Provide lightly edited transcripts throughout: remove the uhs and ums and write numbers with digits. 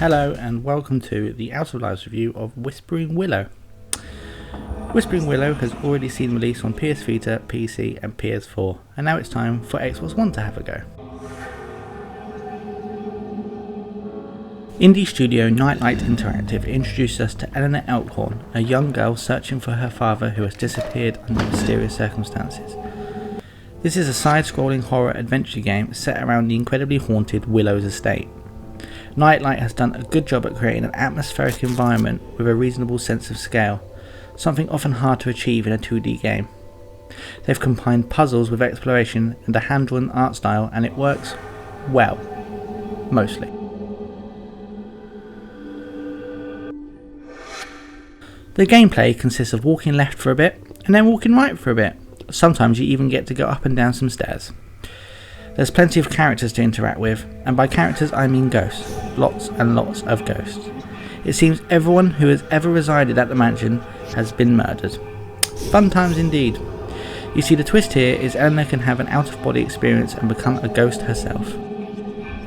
Hello and welcome to the Out of Lives review of Whispering Willow. Whispering Willow has already seen release on PS Vita, PC and PS4, and now it's time for Xbox One to have a go. Indie studio Nightlight Interactive introduced us to Eleanor Elkhorn, a young girl searching for her father who has disappeared under mysterious circumstances. This is a side-scrolling horror adventure game set around the incredibly haunted Willows estate. Nightlight has done a good job at creating an atmospheric environment with a reasonable sense of scale, something often hard to achieve in a 2D game. They've combined puzzles with exploration and a hand-drawn art style, and it works well, mostly. The gameplay consists of walking left for a bit and then walking right for a bit. Sometimes you even get to go up and down some stairs. There's plenty of characters to interact with, and by characters I mean ghosts. Lots and lots of ghosts. It seems everyone who has ever resided at the mansion has been murdered. Fun times indeed. You see, the twist here is Eleanor can have an out-of-body experience and become a ghost herself.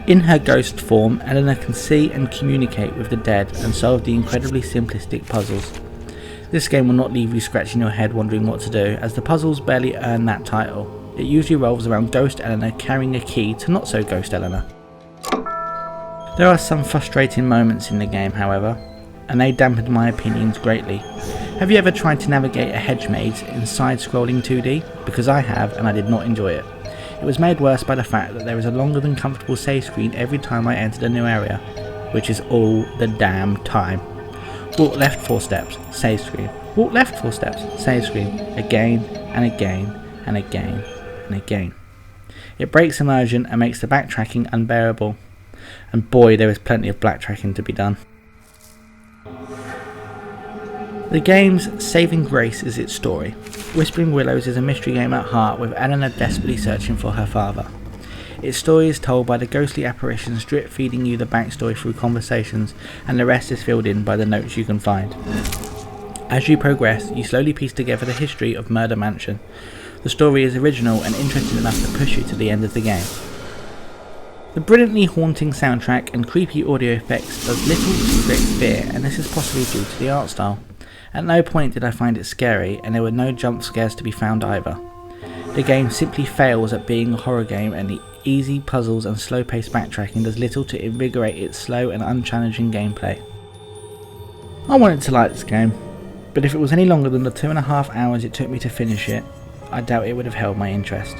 In her ghost form, Eleanor can see and communicate with the dead and solve the incredibly simplistic puzzles. This game will not leave you scratching your head wondering what to do, as the puzzles barely earn that title. It usually revolves around Ghost Eleanor carrying a key to not so Ghost Eleanor. There are some frustrating moments in the game, however, and they dampened my opinions greatly. Have you ever tried to navigate a hedge maze in side-scrolling 2D? Because I have, and I did not enjoy it. It was made worse by the fact that there is a longer than comfortable save screen every time I entered a new area, which is all the damn time. Walk left 4 steps, save screen. Walk left 4 steps, save screen. Again and again and again and again. It breaks immersion and makes the backtracking unbearable. And boy, there is plenty of backtracking to be done. The game's saving grace is its story. Whispering Willows is a mystery game at heart, with Eleanor desperately searching for her father. Its story is told by the ghostly apparitions drip feeding you the backstory through conversations, and the rest is filled in by the notes you can find. As you progress, you slowly piece together the history of Murder Mansion. The story is original and interesting enough to push you to the end of the game. The brilliantly haunting soundtrack and creepy audio effects does little to create fear, and this is possibly due to the art style. At no point did I find it scary, and there were no jump scares to be found either. The game simply fails at being a horror game, and the easy puzzles and slow-paced backtracking does little to invigorate its slow and unchallenging gameplay. I wanted to like this game, but if it was any longer than the 2.5 hours it took me to finish it, I doubt it would have held my interest.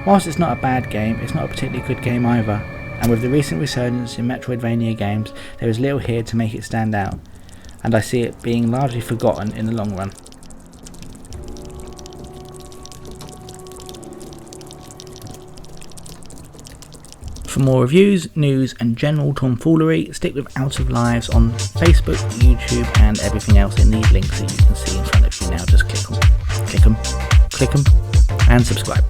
Whilst it's not a bad game, it's not a particularly good game either, and with the recent resurgence in Metroidvania games, there is little here to make it stand out, and I see it being largely forgotten in the long run. For more reviews, news and general tomfoolery, stick with Out of Lives on Facebook, YouTube and everything else in these links that you can see in front of you now. Just click them, and subscribe.